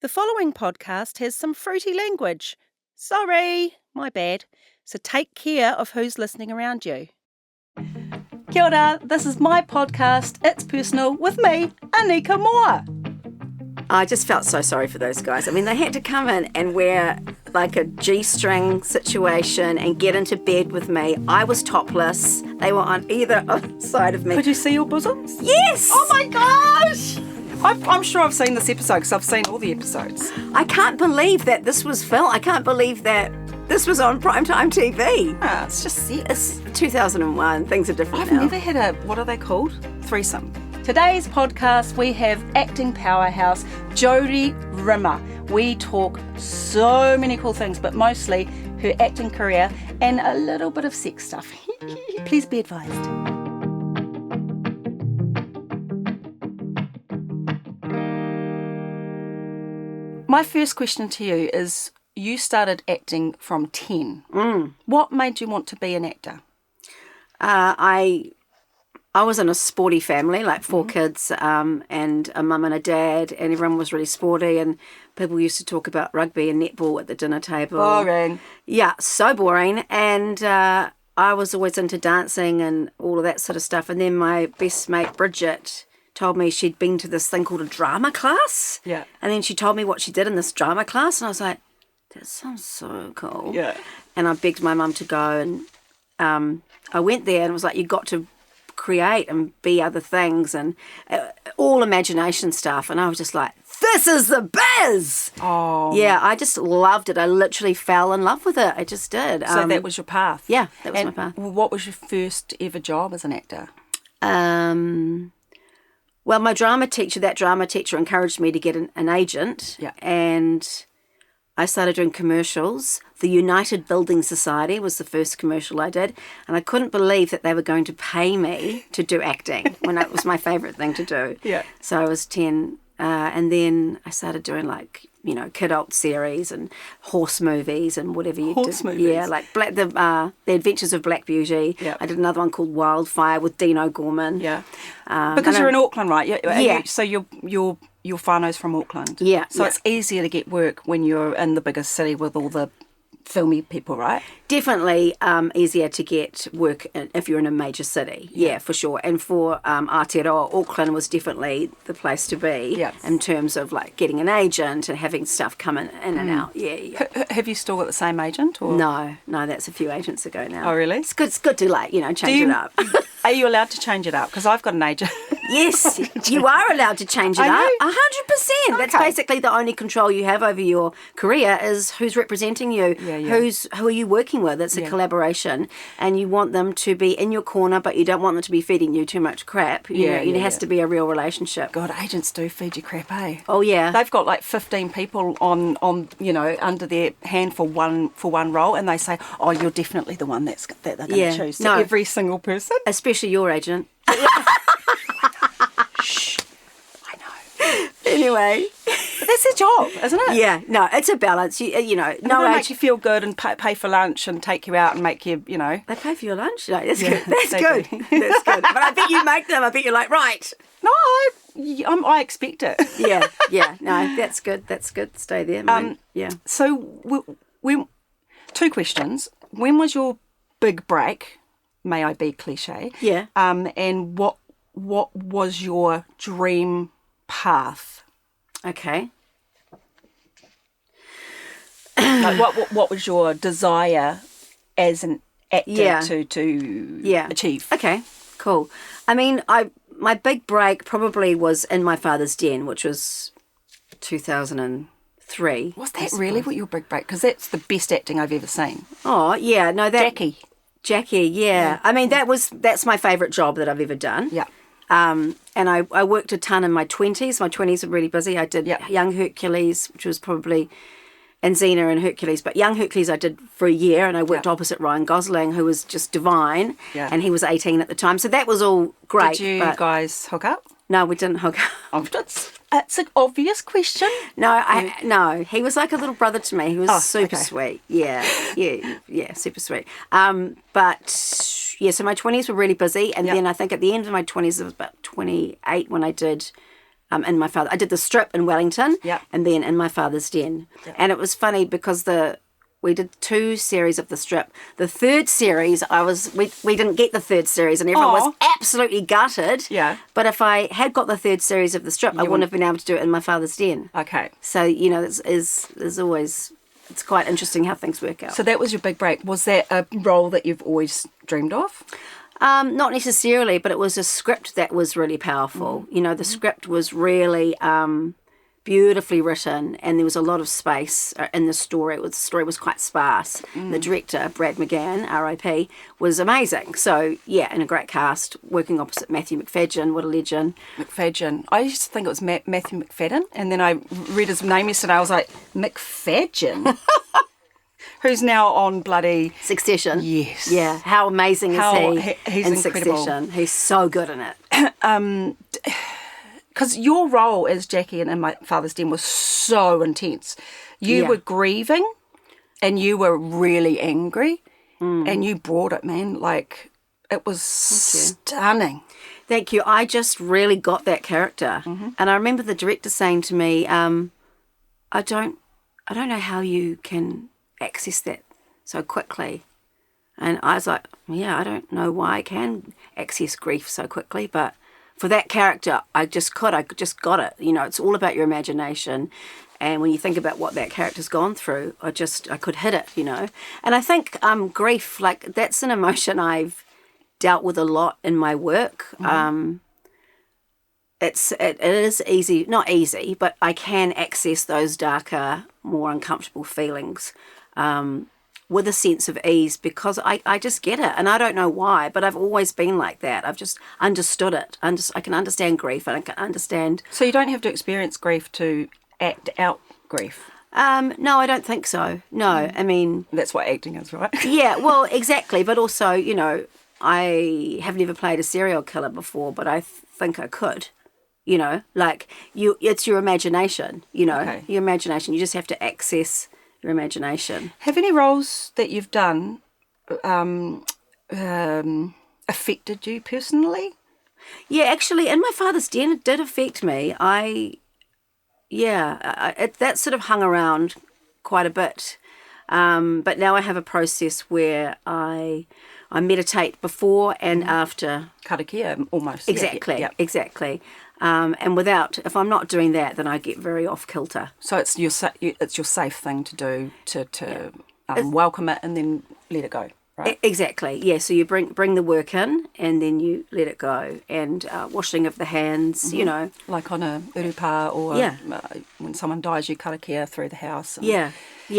The following podcast has some fruity language. Sorry, my bad. So take care of who's listening around you. Kia ora, this is my podcast, It's Personal, with me, Anika Moa. I just felt so sorry for those guys. I mean, they had to come in and wear like a G-string situation and get into bed with me. I was topless. They were on either side of me. Could you see your bosoms? Yes! Oh my gosh! I'm sure I've seen this episode because I've seen all the episodes. I can't believe that this was filmed. I can't believe that this was on primetime TV. It's just set. It's 2001. Things are different I've now. never had a, what are they called? Threesome. Today's podcast, we have acting powerhouse Jodie Rimmer. We talk so many cool things, but mostly her acting career and a little bit of sex stuff. Please be advised. My first question to you is, you started acting from 10. What made you want to be an actor? I was in a sporty family, like 4 kids, and a mum and a dad, and everyone was really sporty, and people used to talk about rugby and netball at the dinner table. Boring. Yeah, so boring. And I was always into dancing and all of that sort of stuff. And then my best mate, Bridget, told me she'd been to this thing called a drama class. Yeah. And then she told me what she did in this drama class, and I was like, that sounds so cool. Yeah. And I begged my mum to go, and I went there, and it was like, you got to create and be other things, and all imagination stuff. And I was just like, this is the biz. Oh. Yeah, I just loved it. I literally fell in love with it. I just did. So that was your path? Yeah, that was my path. What was your first ever job as an actor? Well, my drama teacher encouraged me to get an agent. Yeah. And I started doing commercials. The United Building Society was the first commercial I did, and I couldn't believe that they were going to pay me to do acting when it was my favourite thing to do. Yeah. So I was 10, and then I started doing kid alt series and horse movies and whatever you Horse did. movies? Yeah, like the Adventures of Black Beauty. Yeah. I did another one called Wildfire with Dino Gorman. Yeah. Because you're in Auckland, right? Yeah. So your whānau's from Auckland. Yeah. So yeah. it's easier to get work when you're in the biggest city with all the filmy people, right? Definitely easier to get work if you're in a major city. Yeah, for sure. And for Aotearoa, Auckland was definitely the place to be in terms of like getting an agent and having stuff coming in and out. Yeah. Have you still got the same agent? Or? No, that's a few agents ago now. Oh, really? It's good to change it up. Are you allowed to change it up? Because I've got an agent. Yes, you are allowed to change it up. 100%. That's basically the only control you have over your career is who's representing you, who are you working with. It's a collaboration, and you want them to be in your corner, but you don't want them to be feeding you too much crap. It has to be a real relationship. God, agents do feed you crap, eh? Oh yeah, they've got like 15 people on under their hand for one role, and they say, "Oh, you're definitely the one that they're going to choose." So every single person, especially your agent. Shh, I know. Anyway, that's their job, isn't it? Yeah, no, it's a balance. No, make you feel good and pay for lunch and take you out and make you, They pay for your lunch? No, that's good. That's good. That's good. But I bet you make them. I bet you're like, right. No, I expect it. Yeah. No, that's good. That's good. Stay there. Yeah. So, two questions. When was your big break? May I be cliche? Yeah. And what was your dream path? Okay. Like what was your desire as an actor to achieve? Okay, cool. I mean, my big break probably was in My Father's Den, which was 2003. Was that really what your big break? Because that's the best acting I've ever seen. Oh yeah, no, Jackie, yeah. I mean, that's my favourite job that I've ever done. Yeah. And I worked a ton in my 20s. My 20s were really busy. I did Young Hercules, which was probably, and Xena and Hercules. But Young Hercules I did for a year, and I worked opposite Ryan Gosling, who was just divine. Yeah. And he was 18 at the time. So that was all great. Did you guys hook up? No, we didn't hook up. Oh, that's an obvious question. No, he was like a little brother to me. He was super sweet. Yeah, super sweet. But yeah, so my 20s were really busy, and then I think at the end of my 20s, it was about 28 when I did in my father. I did the strip in Wellington, Yep. and then in My Father's Den. Yep. And it was funny because we did 2 series of the strip. The third series, we didn't get the third series, and everyone was absolutely gutted. Yeah. But if I had got the third series of the strip, I wouldn't have been able to do it in My Father's Den. Okay. So there's always, it's quite interesting how things work out. So that was your big break. Was that a role that you've always dreamed of? Not necessarily, but it was a script that was really powerful. The script was really beautifully written, and there was a lot of space in the story. The story was quite sparse. The director, Brad McGann, R.I.P., was amazing. So, yeah, and a great cast, working opposite Matthew McFadyen. What a legend. McFadyen. I used to think it was Matthew McFadden, and then I read his name yesterday. I was like, McFadyen? Who's now on bloody Succession. Yes. Yeah. How amazing is he? He's in incredible. Succession? He's so good in it. Because your role as Jackie in My Father's Den was so intense. You were grieving, and you were really angry, and you brought it, man. Like, it was stunning. Thank you. I just really got that character, and I remember the director saying to me, "I don't know how you can access that so quickly." And I was like, yeah, I don't know why I can access grief so quickly, but for that character, I just got it. It's all about your imagination. And when you think about what that character's gone through, I could hit it, And I think grief, like, that's an emotion I've dealt with a lot in my work. It is easy, not easy, but I can access those darker, more uncomfortable feelings with a sense of ease, because I just get it, and I don't know why, but I've always been like that. I've just understood it. I can understand grief, and I can understand. So you don't have to experience grief to act out grief? No, I don't think so. No, I mean... That's what acting is, right? Yeah, well, exactly, but also, I have never played a serial killer before, but I think I could. It's your imagination, Okay. Your imagination. You just have to access your imagination. Have any roles that you've done affected you personally? Yeah, actually, in My Father's Den, it did affect me. That sort of hung around quite a bit. But now I have a process where I meditate before and after. Karakia, almost. Exactly, yeah. exactly. And if I'm not doing that, then I get very off kilter. So it's your safe thing to do to welcome it and then let it go, right? Exactly, yeah. So you bring the work in and then you let it go. And washing of the hands, Like on a urupa or when someone dies, you karakia through the house. Yeah.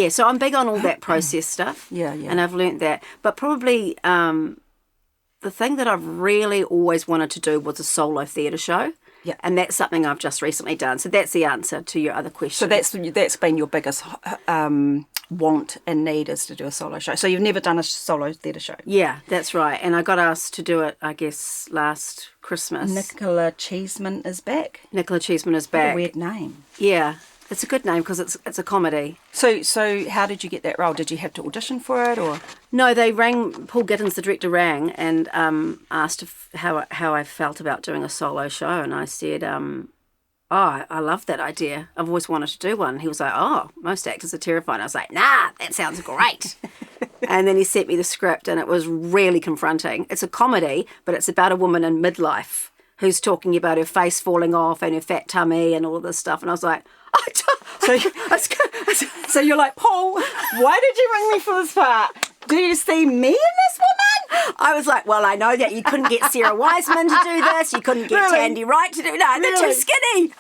So I'm big on all that process stuff. Yeah. And I've learnt that. But probably the thing that I've really always wanted to do was a solo theatre show. Yeah. And that's something I've just recently done. So that's the answer to your other question. So that's been your biggest want and need, is to do a solo show. So you've never done a solo theatre show? Yeah, that's right. And I got asked to do it, I guess, last Christmas. Nicola Cheeseman is back. Nicola Cheeseman is back. What a weird name. Yeah. It's a good name because it's a comedy. So how did you get that role? Did you have to audition for it, or? No, they rang. Paul Giddens, the director, rang and asked how I felt about doing a solo show, and I said, I love that idea. I've always wanted to do one. He was like, most actors are terrified. I was like, nah, that sounds great. And then he sent me the script, and it was really confronting. It's a comedy, but it's about a woman in midlife who's talking about her face falling off and her fat tummy and all of this stuff, and I was like, So you're like, Paul, why did you ring me for this part? Do you see me in this woman? I was like, well, I know that you couldn't get Sarah Wiseman to do this. You couldn't get Tandy Wright to do it. No, they're too skinny.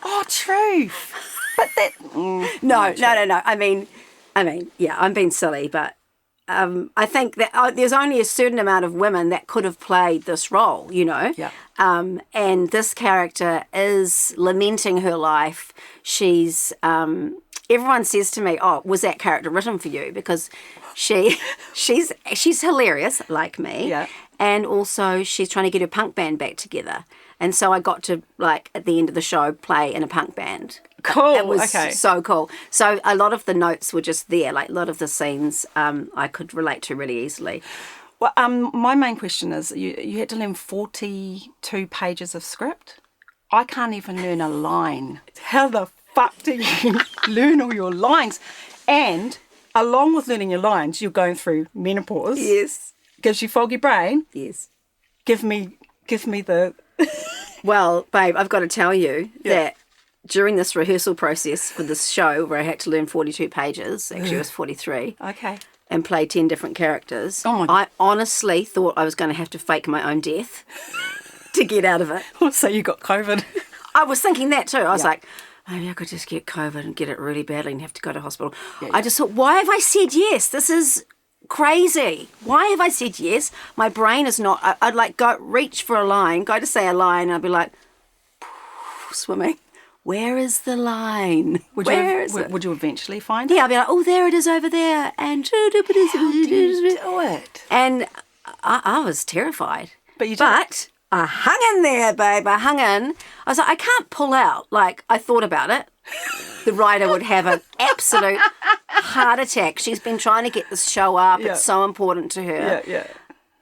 Oh, truth. But that... No. I mean, yeah, I'm being silly, but I think that there's only a certain amount of women that could have played this role, Yeah. And this character is lamenting her life. She's... everyone says to me, was that character written for you? Because she's hilarious, like me. Yeah. And also she's trying to get her punk band back together. And so I got to, at the end of the show, play in a punk band. Cool. It was okay. so cool. So a lot of the notes were just there. A lot of the scenes I could relate to really easily. Well, my main question is, you had to learn 42 pages of script? I can't even learn a line. How the fuck do you learn all your lines? And along with learning your lines, you're going through menopause. Yes. Gives you foggy brain. Yes. Give me the... Well, babe, I've got to tell you that during this rehearsal process for this show where I had to learn 42 pages, actually it was 43. Okay. And play 10 different characters. Oh my God. I honestly thought I was going to have to fake my own death to get out of it. So you got COVID. I was thinking that too. I was like, maybe I could just get COVID and get it really badly and have to go to hospital. I just thought, why have I said yes? This is crazy. Why have I said yes? My brain is not... I'd like go reach for a line, go to say a line, and I'd be like, swimming. Where is the line? Would you eventually find it? Yeah, I'd be like, oh, there it is over there. And how do you do it? And I was terrified. But you did. But I hung in there, babe. I hung in. I was like, I can't pull out. Like, I thought about it. The writer would have an absolute heart attack. She's been trying to get this show up. Yeah. It's so important to her. Yeah.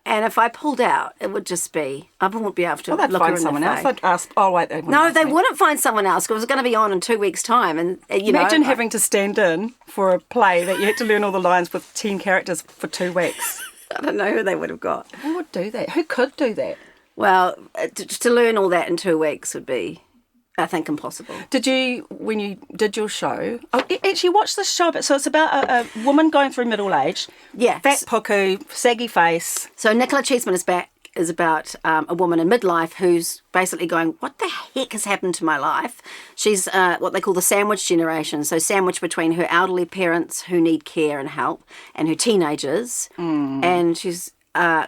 And if I pulled out, it would just be, I wouldn't be able to look find her in someone the else. face. I'd ask, oh, wait, they wouldn't find someone else because it was going to be on in 2 weeks' time. And Imagine having to stand in for a play that you had to learn all the lines with 10 characters for 2 weeks. I don't know who they would have got. Who would do that? Who could do that? Well, to learn all that in 2 weeks would be, I think, impossible. Did you, when you did your show, actually watch this show, so it's about a woman going through middle age, fat puku, saggy face. So Nicola Cheeseman is about a woman in midlife who's basically going, what the heck has happened to my life? She's what they call the sandwich generation, so sandwich between her elderly parents who need care and help and her teenagers, and she's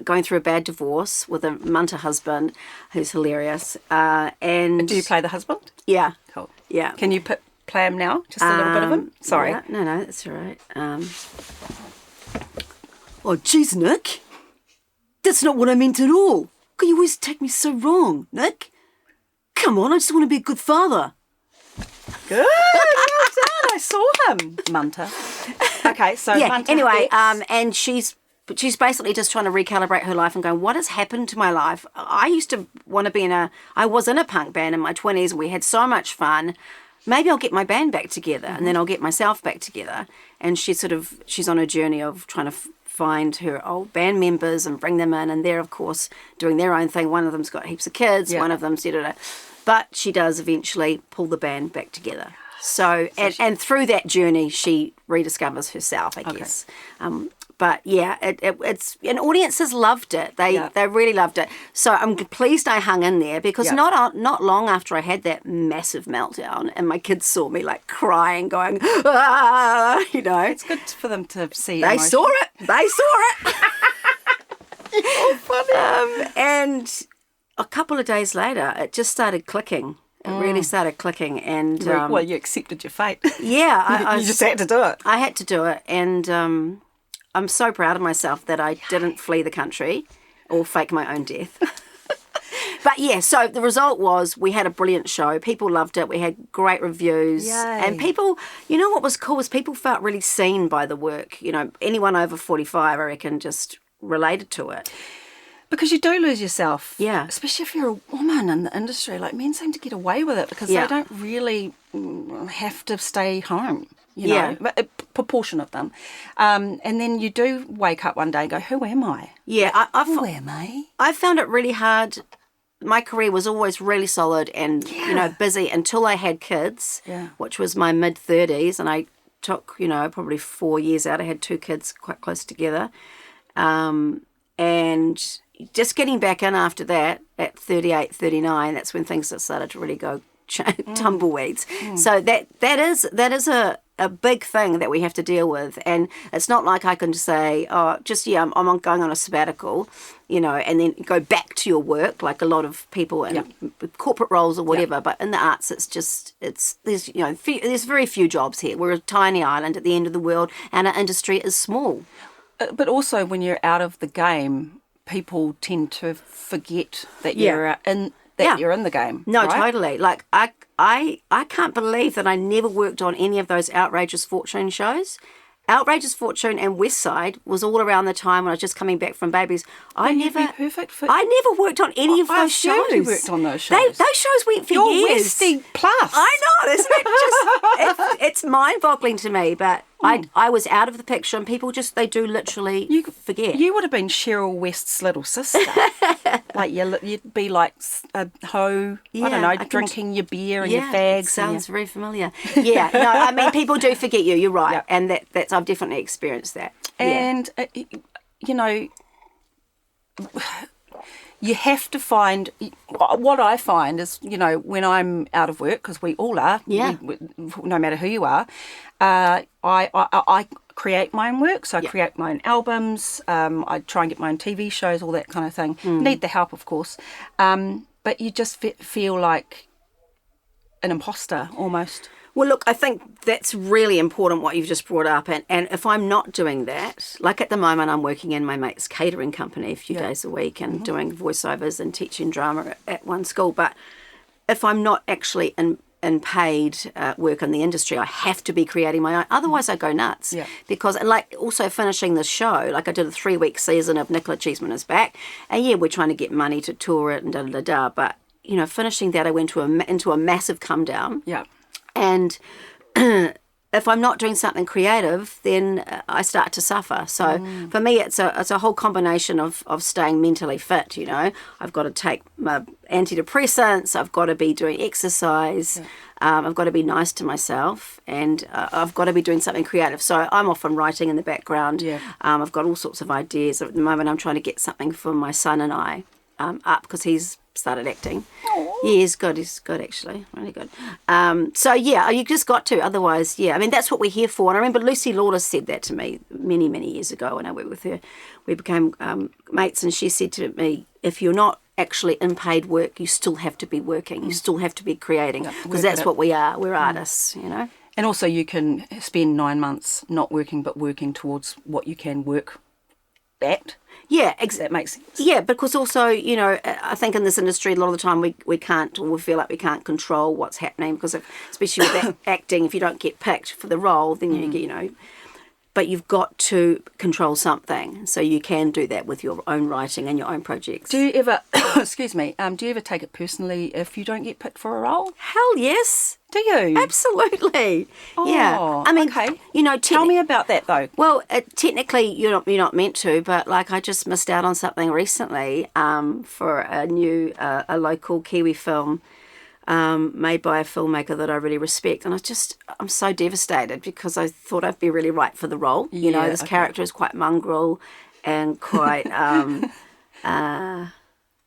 going through a bad divorce with a munter husband who's hilarious. And do you play the husband? Yeah. Cool. Yeah. Can you play him now? Just a little bit of him? Sorry. Yeah, no, that's all right. Oh, geez, Nick. That's not what I meant at all. You always take me so wrong, Nick. Come on, I just want to be a good father. Good. Well done. I saw him. Munter. Okay, so Munter. Anyway, and she's basically just trying to recalibrate her life and going, what has happened to my life? I used to want to be I was in a punk band in my 20s and we had so much fun. Maybe I'll get my band back together and then I'll get myself back together. And she's on a journey of trying to find her old band members and bring them in. And they're, of course, doing their own thing. One of them's got heaps of kids. One of them's... But she does eventually pull the band back together. So and through that journey, she rediscovers herself, I guess. But yeah, it's and audiences loved it. They really loved it. So I'm pleased I hung in there because not long after I had that massive meltdown, and my kids saw me like crying, going, ah, It's good for them to see. They saw it. Oh, funny. And a couple of days later, it just started clicking. It really started clicking, and well, you accepted your fate. Yeah, you just had to do it. I had to do it, and I'm so proud of myself that I didn't flee the country or fake my own death. But yeah, so the result was we had a brilliant show. People loved it. We had great reviews. Yay. And people, what was cool was people felt really seen by the work. Anyone over 45, I reckon, just related to it. Because you do lose yourself. Yeah. Especially if you're a woman in the industry. Like, men seem to get away with it because they don't really have to stay home. A proportion of them. And then you do wake up one day and go, who am I? Yeah. Who am I? I found it really hard. My career was always really solid and, busy until I had kids, which was my mid-30s. And I took, probably 4 years out. I had 2 kids quite close together. And just getting back in after that at 38, 39, that's when things started to really go tumbleweeds. So that is a big thing that we have to deal with, and it's not like I can just say, I'm going on a sabbatical, and then go back to your work like a lot of people in corporate roles or whatever. But in the arts, there's very few jobs here. We're a tiny island at the end of the world, and our industry is small. But also, when you're out of the game, people tend to forget that you're in the game. No, right? totally. Like I can't believe that I never worked on any of those outrageous fortune shows, Outrageous Fortune and West Side was all around the time when I was just coming back from babies. You'd be perfect for. I never worked on any of those shows. I assumed you worked on those shows. Those shows went for You're years. Westy plus. I know, isn't it just? It's mind-boggling to me, but I was out of the picture, and people they do literally forget. You would have been Cheryl West's little sister. Like you'd be like a hoe. I don't know, drinking your beer and your fags. Sounds very familiar. Yeah, no, I mean people do forget you. You're right, and that's I've definitely experienced that. And you know, you have to find. What I find is, you know, when I'm out of work, because we all are. Yeah. No matter who you are, I create my own work. So I create my own albums. I try and get my own TV shows, all that kind of thing. Need the help, of course. But you just feel like an imposter almost. Well, look, I think that's really important what you've just brought up. And if I'm not doing that, like at the moment I'm working in my mate's catering company a few days a week and doing voiceovers and teaching drama at one school. But if I'm not actually in paid work in the industry, I have to be creating my own. Otherwise, I go nuts. Yeah. Because, and like also finishing the show, like I did a 3-week season of Nicola Cheeseman is Back. And yeah, we're trying to get money to tour it and da-da-da-da. But, you know, finishing that, I went into a massive come down. Yeah. And if I'm not doing something creative, then I start to suffer. So for me, it's a whole combination of staying mentally fit, you know. I've got to take my antidepressants, I've got to be doing exercise, I've got to be nice to myself, and I've got to be doing something creative. So I'm often writing in the background. Yeah. I've got all sorts of ideas. At the moment, I'm trying to get something for my son and I up because he's started acting. Aww. Yeah, he's good actually, really good. So yeah, you just got to, otherwise, I mean that's what we're here for. And I remember Lucy Lawless said that to me many years ago when I worked with her. We became mates, and she said to me, if you're not actually in paid work, you still have to be working, you still have to be creating, because that's what we are. We're artists, you know. And also you can spend 9 months not working but working towards what you can work at. Yeah, that makes sense. Yeah, because also, you know, I think in this industry a lot of the time we can't, or we feel like we can't control what's happening, because especially with acting, if you don't get picked for the role, then you get, you know, but you've got to control something, so you can do that with your own writing and your own projects. Do you ever, excuse me, do you ever take it personally if you don't get picked for a role? Hell yes. Do you? Absolutely. Oh, yeah. I mean, okay. You know, tell me about that though. Well, technically you're not meant to, but like I just missed out on something recently for a new a local Kiwi film made by a filmmaker that I really respect, and I'm so devastated because I thought I'd be really right for the role. You know, this character is quite mongrel and quite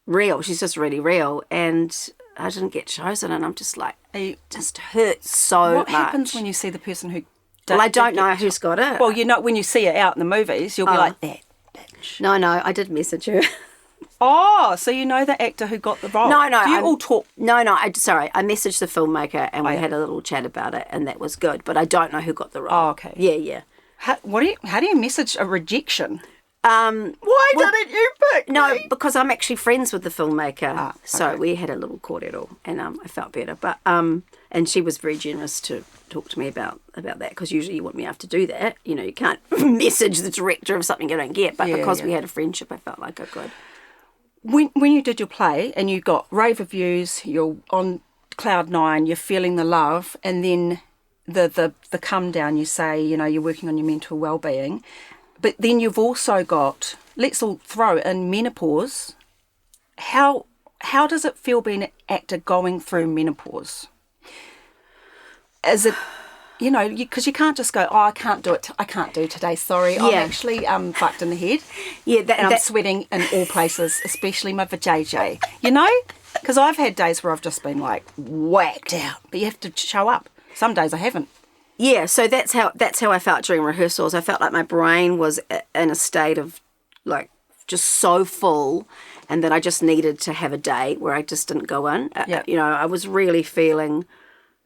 real. She's just really real, and I didn't get chosen, and I'm just like, it just hurts so much. What happens when you see the person who? Well, I don't know who's got it. Well, you know, when you see it out in the movies, you'll be like, that bitch. No, I did message her. Oh, so you know the actor who got the role? No. Do you all talk? No, I messaged the filmmaker and we had a little chat about it, and that was good, but I don't know who got the role. Oh, okay. Yeah. How do you message a rejection? Why didn't you pick me? No, because I'm actually friends with the filmmaker, so we had a little cordial, and I felt better. But and she was very generous to talk to me about that, because usually you wouldn't be able to do that. You know, you can't message the director of something you don't get. But because we had a friendship, I felt like I could. When you did your play and you got rave reviews, you're on cloud 9, you're feeling the love, and then the come down, you say, you know, you're working on your mental well-being. But then you've also got, let's all throw in menopause. How does it feel being an actor going through menopause? Is it, you know, because you can't just go, I can't do it. I can't do today. Sorry, I'm actually fucked in the head. Yeah, and I'm sweating in all places, especially my vajayjay. You know, because I've had days where I've just been like whacked out, but you have to show up. Some days I haven't. Yeah, so that's how I felt during rehearsals. I felt like my brain was in a state of like just so full, and that I just needed to have a day where I just didn't go in. You know, I was really feeling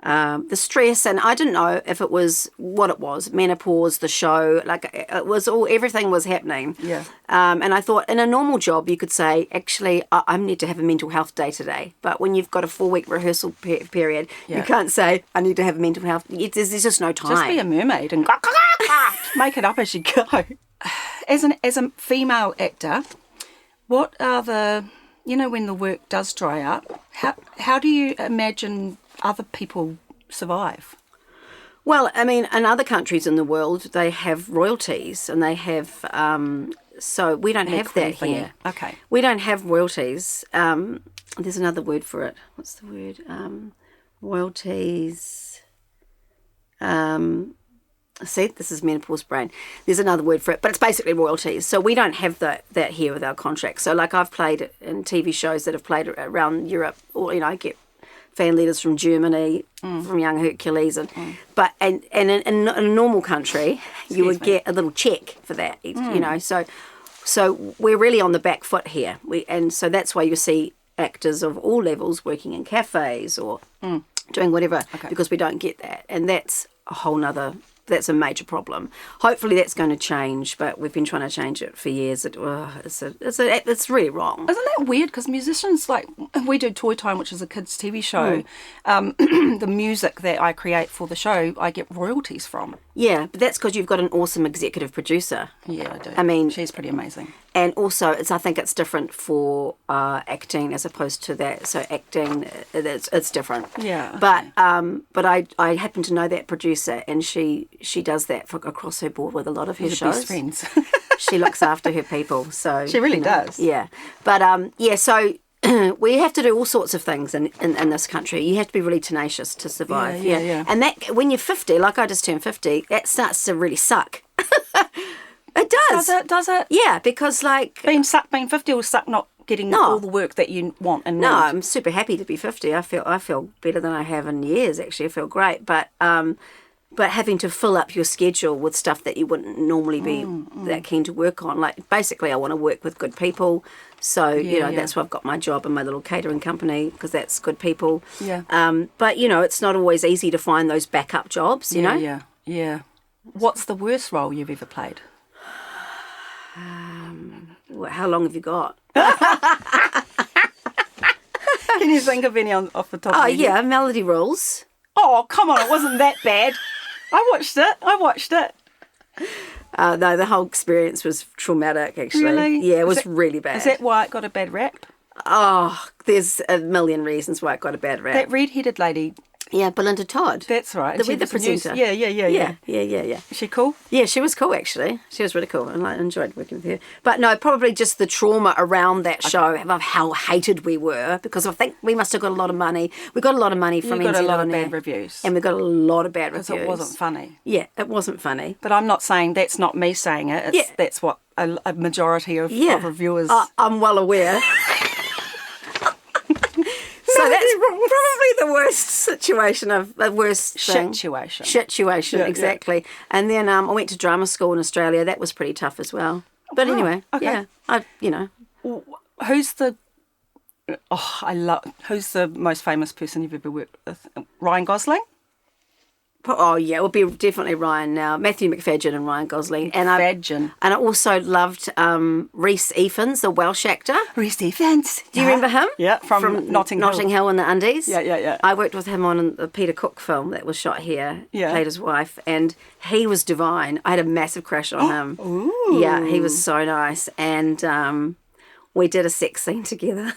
the stress, and I didn't know if it was what it was, menopause, the show, like it was everything was happening. Yeah. And I thought in a normal job you could say, actually, I need to have a mental health day today. But when you've got a 4-week rehearsal period, you can't say, I need to have a mental health. There's just no time. Just be a mermaid and Make it up as you go. As a female actor, what are the, when the work does dry up, how do you imagine other people survive? Well, I mean, in other countries in the world, they have royalties and they have, so we don't have that here. Okay. We don't have royalties. There's another word for it. What's the word? Royalties. See, this is menopause brain. There's another word for it, but it's basically royalties. So we don't have that here with our contracts. So like I've played in TV shows that have played around Europe, or I get fan letters from Germany, from Young Hercules, but in a normal country, you would get a little check for that, So we're really on the back foot here, and so that's why you see actors of all levels working in cafes or doing whatever, because we don't get that, and that's a major problem. Hopefully that's going to change, but we've been trying to change it for years. It's really wrong. Isn't that weird? Because musicians, like, we do Toy Time, which is a kids' TV show. The music that I create for the show, I get royalties from. Yeah, but that's because you've got an awesome executive producer. Yeah, I do. I mean, she's pretty amazing. And also, I think it's different for acting as opposed to that. So acting, it's different. Yeah. But I happen to know that producer, and she does that across her board with a lot of her shows. Best friends. She looks after her people. So she really does. Yeah. But so we have to do all sorts of things in this country. You have to be really tenacious to survive. Yeah. And that when you're 50, like I just turned 50, that starts to really suck. It does. Does it? Yeah, because like being 50 will suck not getting all the work that you want and need. No, I'm super happy to be 50. I feel better than I have in years. Actually, I feel great. But having to fill up your schedule with stuff that you wouldn't normally be that keen to work on. Like basically, I want to work with good people. So that's why I've got my job in my little catering company, because that's good people. Yeah. But it's not always easy to find those backup jobs. You know. Yeah. What's the worst role you've ever played? How long have you got? Can you think of any off the top of your head? Melody Rules. Oh, come on, it wasn't that bad. I watched it. No, the whole experience was traumatic, actually. Really? Yeah, it was really bad. Is that why it got a bad rap? Oh, there's a million reasons why it got a bad rap. That red-headed lady. Yeah, Belinda Todd. That's right. The presenter. Yeah. Is she cool? Yeah, she was cool, actually. She was really cool, and I enjoyed working with her. But no, probably just the trauma around that show of how hated we were, because I think we must have got a lot of money. We got a lot of money from NZ. You got a lot of bad reviews. And we got a lot of bad reviews. Because it wasn't funny. Yeah, it wasn't funny. But I'm not saying, that's not me saying it. That's what a majority of reviewers... I'm well aware. So that's probably the worst situation Situation, exactly. Yeah. And then I went to drama school in Australia. That was pretty tough as well. But anyway, Who's the most famous person you've ever worked with? Ryan Gosling? Oh, yeah, it would be definitely Ryan now. Matthew McFadden and Ryan Gosling. And I also loved Rhys Ifans, the Welsh actor. Rhys Ifans. Do you remember him? Yeah, from Notting Hill and the Undies. Yeah. I worked with him on the Peter Cook film that was shot here. Yeah. Played his wife. And he was divine. I had a massive crush on him. Ooh. Yeah, he was so nice. And we did a sex scene together.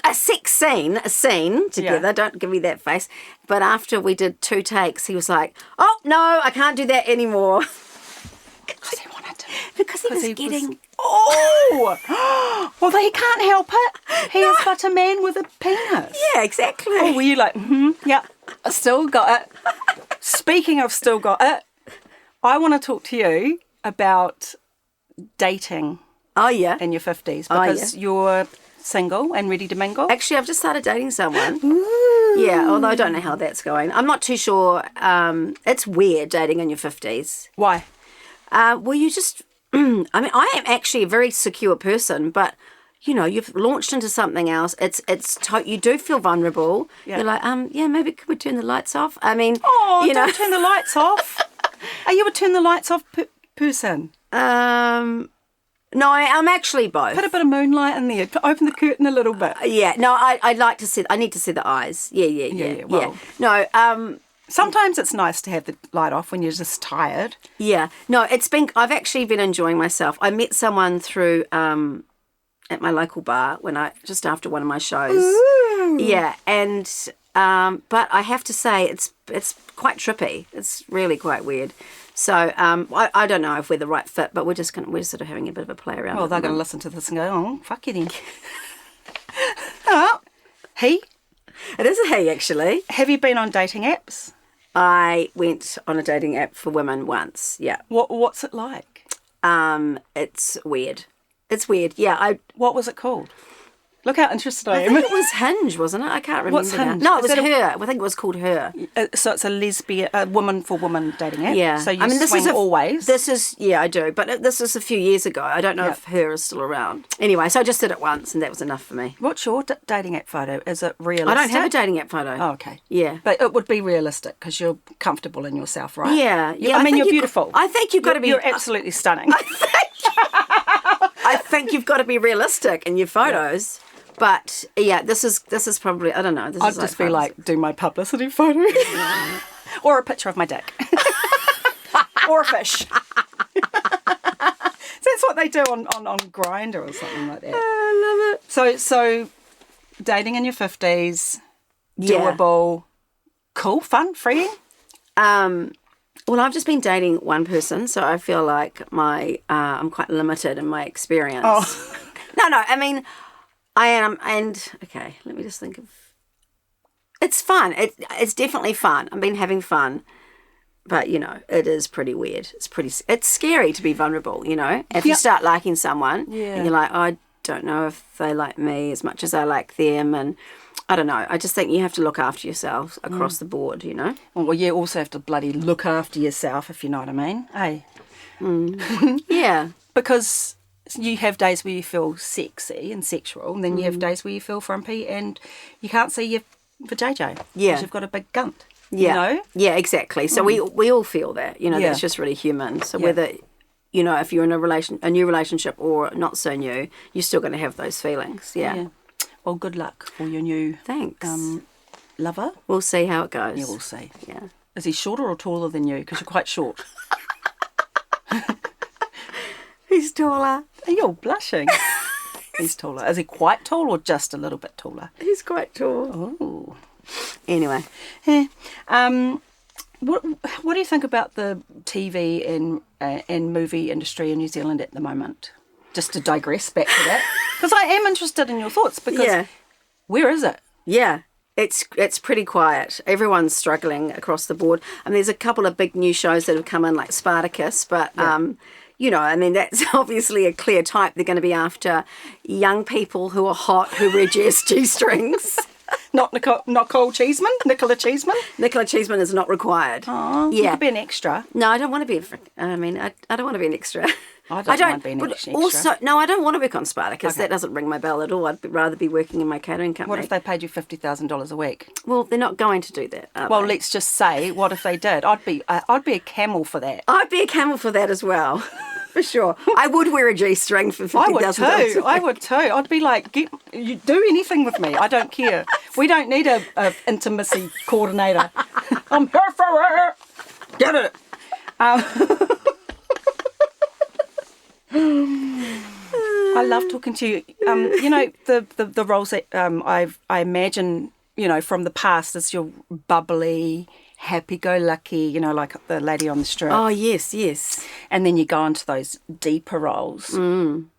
A scene together. Yeah. Don't give me that face. But after we did 2 takes, he was like, "Oh no, I can't do that anymore." Because he wanted to. Because he was getting. Oh, well, he can't help it. He is but a man with a penis. Yeah, exactly. Oh, were you like, yeah, I still got it. Speaking of still got it, I want to talk to you about dating. Oh yeah, in your 50s, because you're single and ready to mingle. Actually, I've just started dating someone. Ooh. Yeah, although I don't know how that's going. I'm not too sure. It's weird dating in your 50s. Why? Well, you just... I mean, I am actually a very secure person, but, you've launched into something else. You do feel vulnerable. Yeah. You're like, maybe could we turn the lights off? I mean... Oh, don't turn the lights off. Are you a turn the lights off person? No, I'm actually both. Put a bit of moonlight in there. Open the curtain a little bit. Yeah. No, I like to see. I need to see the eyes. Yeah. Well. No. Sometimes it's nice to have the light off when you're just tired. Yeah. No, I've actually been enjoying myself. I met someone through, at my local bar just after one of my shows. Ooh. Yeah. And, but I have to say it's quite trippy. It's really quite weird. So I don't know if we're the right fit, but we're sort of having a bit of a play around. Well, they're going to listen to this and go, oh, fuck you then. Oh, he? It is a he, actually. Have you been on dating apps? I went on a dating app for women once, yeah. What's it like? It's weird. It's weird, yeah. What was it called? Look how interested I am. I think it was Hinge, wasn't it? I can't remember. What's Hinge? No, it was Her. I think it was called Her. So it's a woman for woman dating app? Yeah. So you swing always? Yeah, I do. But this is a few years ago. I don't know if Her is still around. Anyway, so I just did it once and that was enough for me. What's your dating app photo? Is it realistic? I don't have a dating app photo. Oh, okay. Yeah. But it would be realistic because you're comfortable in yourself, right? Yeah. I mean, you're beautiful. I think you've got to be... You're absolutely stunning. I think you've got to be realistic in your photos. Yeah. But yeah, this is probably, I don't know. I'd just be like, do my publicity photo. Yeah. Or a picture of my dick. Or a fish. That's what they do on Grindr or something like that. I love it. So dating in your 50s, doable, cool, fun, freeing? Well, I've just been dating one person, so I feel like I'm quite limited in my experience. Oh. No, I mean... I am, and okay, let me just think of... It's fun. It's definitely fun. I've been having fun, but, it is pretty weird. It's scary to be vulnerable, If you start liking someone, and you're like, oh, I don't know if they like me as much as I like them, and I don't know. I just think you have to look after yourself across the board, Well, you also have to bloody look after yourself, if you know what I mean. Hey. Yeah. Because... you have days where you feel sexy and sexual, and then you have days where you feel frumpy and you can't see your vajayjay because you've got a big gunt. Yeah, yeah, exactly. So we all feel that. That's just really human. So whether if you're in a new relationship or not so new, you're still going to have those feelings. Yeah. Well, good luck for your new lover. We'll see how it goes. Yeah, we'll see. Yeah. Is he shorter or taller than you? Because you're quite short. He's taller. You're blushing. He's taller. Is he quite tall or just a little bit taller? He's quite tall. Oh. Anyway. Yeah. What do you think about the TV and movie industry in New Zealand at the moment? Just to digress back to that. Because I am interested in your thoughts because where is it? Yeah. It's pretty quiet. Everyone's struggling across the board. I mean, there's a couple of big new shows that have come in like Spartacus, but... I mean, that's obviously a clear type. They're going to be after young people who are hot, who wear G-strings. Not Nicola Cheeseman? Nicola Cheeseman? Nicola Cheeseman is not required. Oh, you could be an extra. No, I don't want to be I don't want to be an extra. I don't mind being an extra. Also, no, I don't want to work on Spartacus. Okay. That doesn't ring my bell at all. I'd rather be working in my catering company. What if they paid you $50,000 a week? Well, they're not going to do that, are they? Let's just say, what if they did? I'd be a camel for that. I'd be a camel for that as well. For sure. I would wear a G-string for $50,000. I would too. I'd be like, you do anything with me. I don't care. We don't need a intimacy coordinator. I'm here for it. Get it. I love talking to you. The roles that I imagine, from the past is you're bubbly, happy-go-lucky, like the lady on the strip. Oh, yes. And then you go into those deeper roles.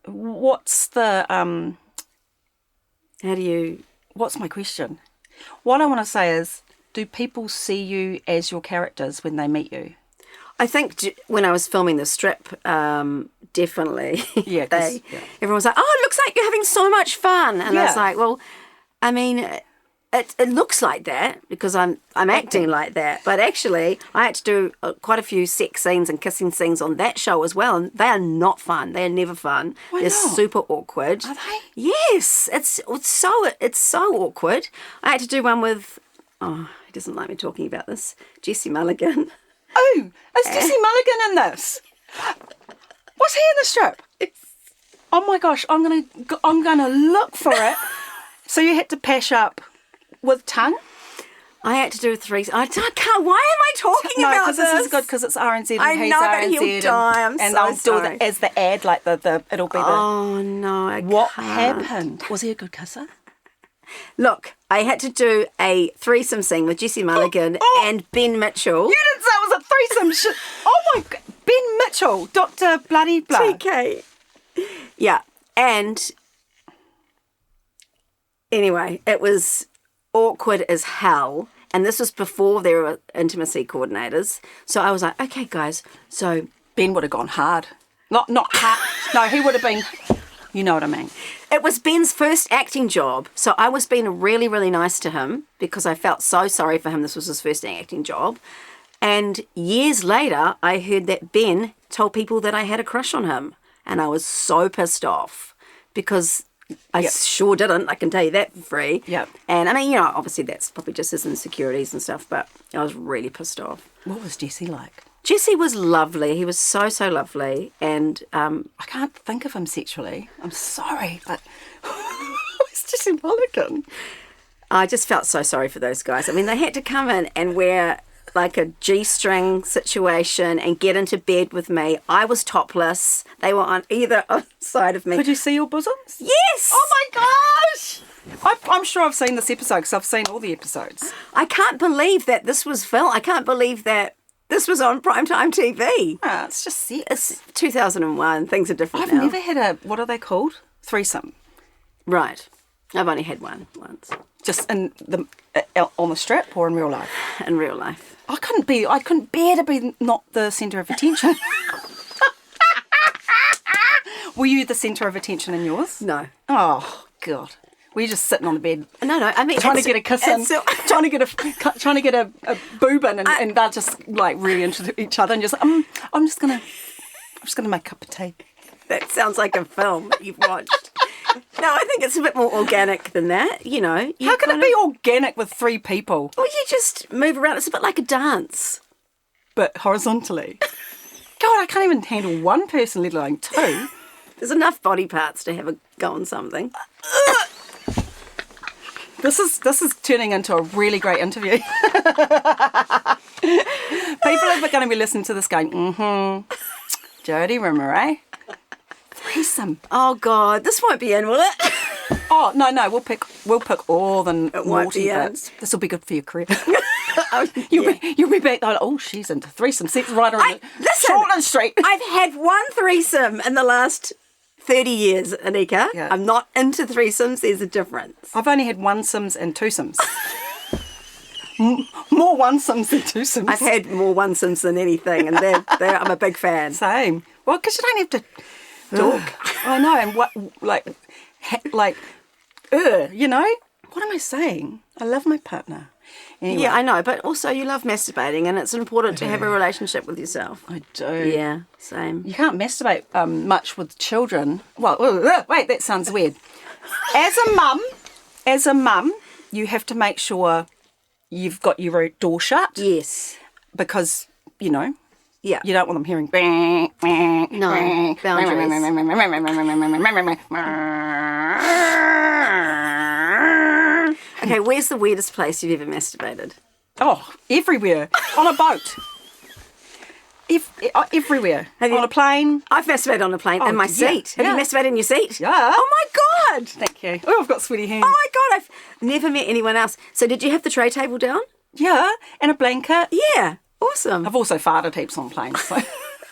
What's the... What's my question? What I want to say is, do people see you as your characters when they meet you? I think when I was filming the strip, definitely. Yeah, everyone was like, "Oh, it looks like you're having so much fun," and I was like, "Well, I mean, it looks like that because I'm acting like that, but actually, I had to do quite a few sex scenes and kissing scenes on that show as well, and they are not fun. They are never fun. They're super awkward. Are they? Yes, it's so awkward. I had to do one with. Oh, he doesn't like me talking about this. Jesse Mulligan. Oh, is Jesse Mulligan in this? Was he in the strip? Yes. Oh my gosh, I'm gonna look for it. So you had to pash up with tongue? I had to do a threesome. I can't. Why am I talking about this? No, because this is good because it's RNZ and I he's know, but RNZ. he'll die. I'm and so they'll sorry. do it as the ad, like it'll be the... Oh, no, I What can't. happened? Was he a good kisser? Look, I had to do a threesome scene with Jessie Mulligan and Ben Mitchell. You didn't say it was a threesome shit. Oh, my God. Ben Mitchell, Dr. Bloody Blah. TK. Yeah, and anyway, it was awkward as hell. And this was before there were intimacy coordinators. So I was like, okay, guys, so... Ben would have gone hard. Not hard. No, he would have been... You know what I mean. It was Ben's first acting job. So I was being really, really nice to him because I felt so sorry for him. This was his first acting job. And years later, I heard that Ben told people that I had a crush on him. And I was so pissed off because... I sure didn't, I can tell you that for free. Yep. And I mean, you know, obviously that's probably just his insecurities and stuff, but I was really pissed off. What was Jesse like? Jesse was lovely. He was so, so lovely. And I can't think of him sexually. I'm sorry, but it's Jesse Mulligan. I just felt so sorry for those guys. I mean, they had to come in and wear like a G-string situation and get into bed with me. I was topless. They were on either side of me. Could you see your bosoms? Yes! Oh my gosh! I'm sure I've seen this episode because I've seen all the episodes. I can't believe that this was filmed. I can't believe that this was on primetime TV. It's just sex. It's 2001. Things are different I've now. never had a, what are they called? Threesome. Right. I've only had one once. Just in the on the strip or in real life? In real life. I couldn't bear to be not the centre of attention. Were you the centre of attention in yours? No. Oh God. Were you just sitting on the bed? No. I mean, trying to get a kiss in, trying to get a boob in, and they're just like really into each other, and just I'm just gonna make a cup of tea. That sounds like a film that you've watched. No, I think it's a bit more organic than that. You know. How can it be organic with three people? Well, you just move around. It's a bit like a dance, but horizontally. God, I can't even handle one person, let alone two. There's enough body parts to have a go on something. This is turning into a really great interview. People are going to be listening to this going, Jodie Rimmer, eh? Threesome. Oh God, this won't be in, will it? Oh no, we'll pick all the naughty be in. bits. This will be good for your career. You'll be back there. Oh, she's into threesomes. It's right on Shortland Street. I've had one threesome in the last 30 years, Anika. Yeah. I'm not into threesomes. There's a difference. I've only had one-sims and two-sims. More one-sims than two-sims. I've had more one-sims than anything, and I'm a big fan. Same. Well, because you don't have to talk. I know, and what, you know? What am I saying? I love my partner. Anyway. Yeah, I know, but also you love masturbating, and it's important to have a relationship with yourself. I do. Yeah, same. You can't masturbate much with children. Well, wait, that sounds weird. As a mum, you have to make sure you've got your door shut. Yes. Because, you know, yeah, you don't want them hearing. No, boundaries. Okay, where's the weirdest place you've ever masturbated? Oh, everywhere. On a boat. Everywhere. On a plane. I've masturbated on a plane in my seat. Have you masturbated in your seat? Yeah. Oh my God. Thank you. Oh, I've got sweaty hands. Oh my God, I've never met anyone else. So did you have the tray table down? Yeah, and a blanket. Yeah, awesome. I've also farted heaps on planes. So.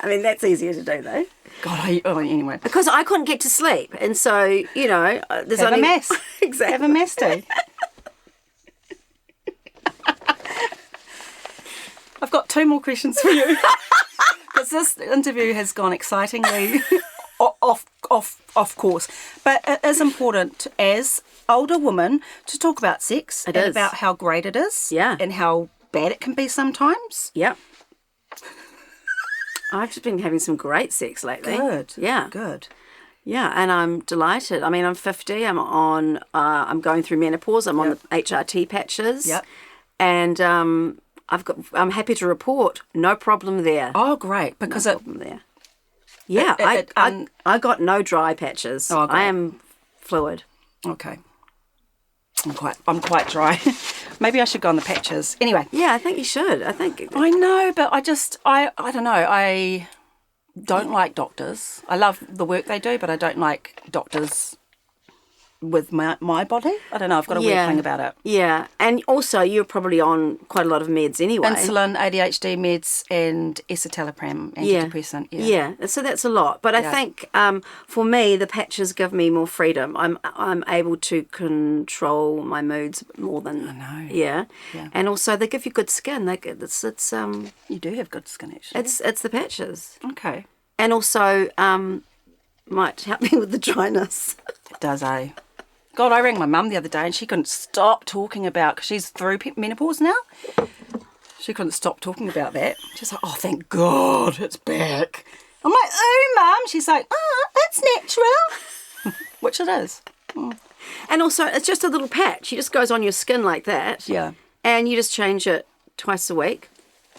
I mean, that's easier to do though. God, anyway. Because I couldn't get to sleep. And so, you know, there's Have only... a mess. Exactly. Have a mess too. I've got 2 more questions for you. Because this interview has gone excitingly off course. But it is important as older women to talk about sex and about how great it is. Yeah. And how bad it can be sometimes. Yep. I've just been having some great sex lately. Good. Yeah. Good. Yeah, and I'm delighted. I mean, I'm 50. I'm going through menopause. I'm on the HRT patches. Yep. And I'm happy to report no problem there. Oh, great! Because no problem there. Yeah, I got no dry patches. Oh, great. I am fluid. Okay. I'm quite dry. Maybe I should go on the patches. Anyway. Yeah, I think you should. I know, but I don't know. I don't like doctors. I love the work they do, but I don't like doctors with my body. I don't know. I've got a weird thing about it. Yeah. And also, you're probably on quite a lot of meds anyway. Insulin, ADHD meds, and escitalopram, antidepressant. Yeah. So that's a lot. But I think for me, the patches give me more freedom. I'm able to control my moods more than... I know. Yeah. And also, they give you good skin. It's You do have good skin, actually. It's the patches. Okay. And also, might help me with the dryness. It does, eh? God, I rang my mum the other day and she couldn't stop talking about, because she's through menopause now. She couldn't stop talking about that. She's like, oh, thank God, it's back. I'm like, oh, Mum. She's like, oh, that's natural. Which it is. And also, it's just a little patch. It just goes on your skin like that. Yeah. And you just change it twice a week.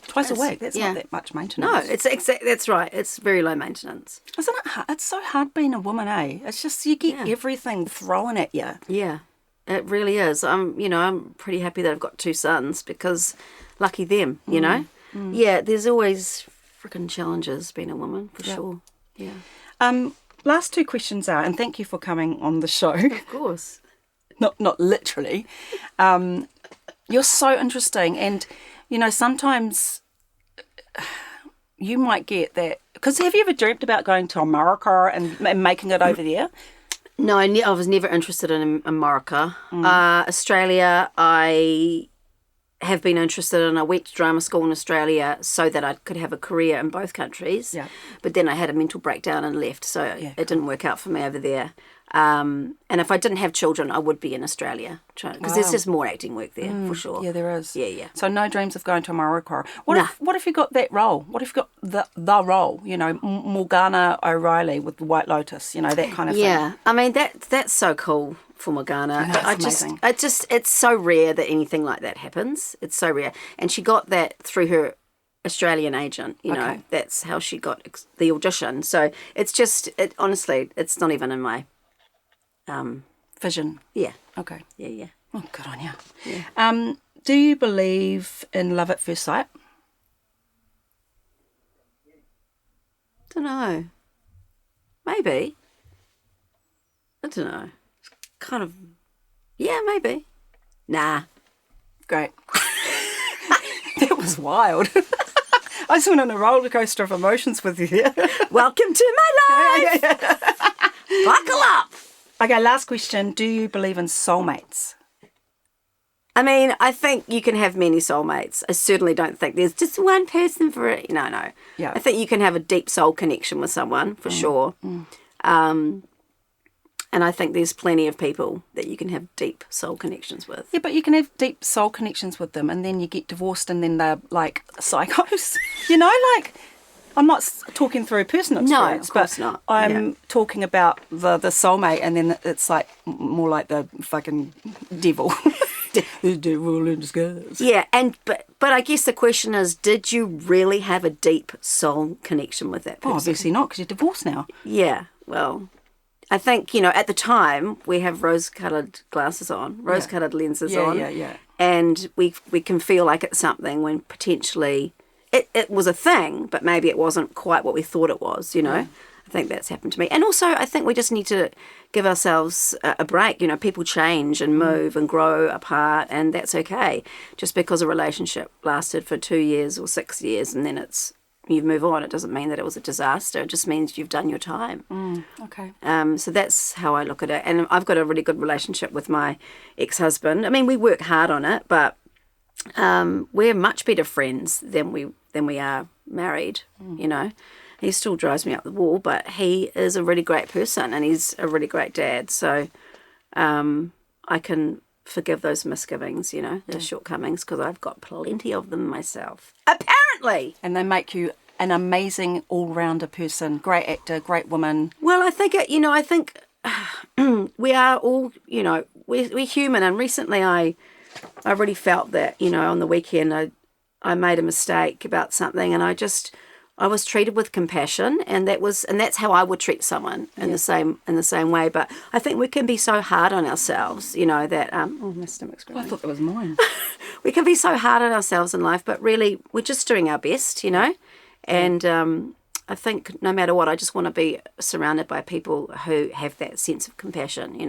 Twice a week? That's not that much maintenance. No, that's right. It's very low maintenance. Isn't it hard? It's so hard being a woman, eh? It's just you get everything thrown at you. Yeah, it really is. I'm pretty happy that I've got 2 sons because lucky them, you know. Yeah, there's always freaking challenges being a woman, for sure. Yeah. Last 2 questions are, and thank you for coming on the show. Of course. Not literally. You're so interesting, and sometimes you might get that, because have you ever dreamt about going to America and making it over there? No, I was never interested in America. Australia, I have been interested in. I went to drama school in Australia so that I could have a career in both countries. Yeah. But then I had a mental breakdown and left, so it didn't work out for me over there. And if I didn't have children, I would be in Australia, because there's just more acting work there, for sure. Yeah, there is. Yeah. So no dreams of going to America. What if you got that role? What if you got the role? Morgana O'Reilly with the White Lotus. That kind of thing. Yeah, I mean that's so cool for Morgana. Amazing. It's so rare that anything like that happens. It's so rare, and she got that through her Australian agent. That's how she got the audition. So it's just, honestly, it's not even in my vision. Yeah. Okay. Yeah. Oh, good on you. Yeah. Do you believe in love at first sight? Don't know. Maybe. I don't know. It's kind of. Yeah, maybe. Nah. Great. That was wild. I just went on a roller coaster of emotions with you here. Welcome to my life. Buckle up. Okay, last question. Do you believe in soulmates? I mean, I think you can have many soulmates. I certainly don't think there's just one person for it. No. Yeah. I think you can have a deep soul connection with someone, for sure. And I think there's plenty of people that you can have deep soul connections with. Yeah, but you can have deep soul connections with them and then you get divorced and then they're like psychos. I'm not talking through personal experience, no, of course not. I'm talking about the soulmate, and then it's like more like the fucking devil. The devil in disguise. Yeah, but I guess the question is, did you really have a deep soul connection with that person? Oh, obviously not, because you're divorced now. Yeah, well, I think, at the time, we have rose-coloured glasses on, rose-coloured lenses on. Yeah. And we can feel like it's something when potentially it was a thing, but maybe it wasn't quite what we thought it was, I think that's happened to me. And also, I think we just need to give ourselves a break. People change and move and grow apart, and that's okay. Just because a relationship lasted for 2 years or 6 years and then you move on, it doesn't mean that it was a disaster. It just means you've done your time. Okay. So that's how I look at it. And I've got a really good relationship with my ex-husband. I mean, we work hard on it, but we're much better friends than we are married, He still drives me up the wall, but he is a really great person and he's a really great dad. So I can forgive those misgivings, those shortcomings, because I've got plenty of them myself. Apparently! And they make you an amazing all-rounder person, great actor, great woman. Well, I think, we are all, we're human. And recently I really felt that, on the weekend I made a mistake about something, and I I was treated with compassion, and that's how I would treat someone in the same way. But I think we can be so hard on ourselves, that my stomach's growing. I thought that was mine. We can be so hard on ourselves in life, but really we're just doing our best, And I think no matter what, I just want to be surrounded by people who have that sense of compassion,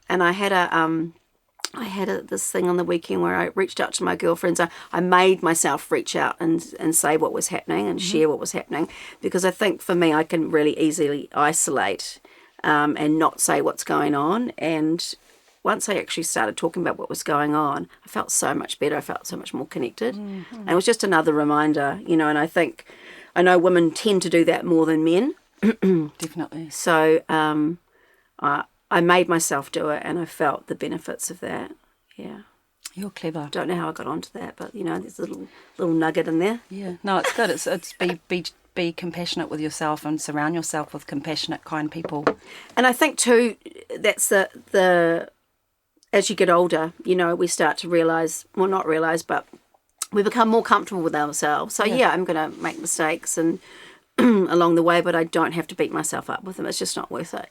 And I had this thing on the weekend where I reached out to my girlfriends. I made myself reach out and say what was happening and share what was happening, because I think for me I can really easily isolate and not say what's going on. And once I actually started talking about what was going on, I felt so much better. I felt so much more connected. And it was just another reminder, and I know women tend to do that more than men. Definitely. So I made myself do it, and I felt the benefits of that. Yeah. You're clever. Don't know how I got onto that, but there's a little nugget in there. Yeah. No, it's good. It's be compassionate with yourself and surround yourself with compassionate, kind people. And I think too, that's the as you get older, we start to realise, well, not realise, but we become more comfortable with ourselves. So I'm going to make mistakes and along the way, but I don't have to beat myself up with them. It's just not worth it,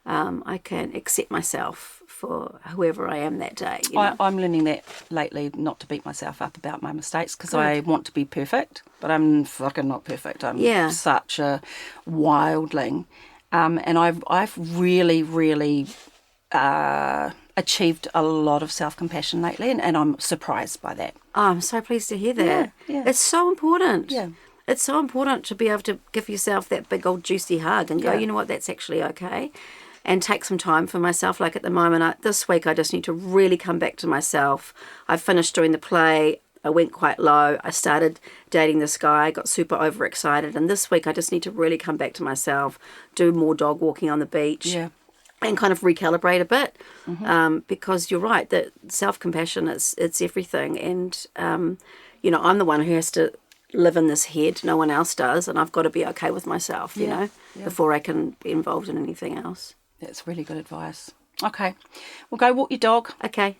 I can accept myself for whoever I am that day. I'm learning that lately, not to beat myself up about my mistakes, because I want to be perfect, but I'm fucking not perfect. I'm such a wildling, and I've really, really achieved a lot of self-compassion lately, and I'm surprised by that. Oh, I'm so pleased to hear that. Yeah. It's so important. Yeah. It's so important to be able to give yourself that big old juicy hug and go, you know what, that's actually okay. And take some time for myself. Like at the moment, this week, I just need to really come back to myself. I finished doing the play. I went quite low. I started dating this guy. I got super overexcited. And this week, I just need to really come back to myself, do more dog walking on the beach. Yeah. And kind of recalibrate a bit, because you're right, that self-compassion, it's everything. And, I'm the one who has to live in this head. No one else does. And I've got to be okay with myself, before I can be involved in anything else. That's really good advice. Okay. Well, go walk your dog. Okay.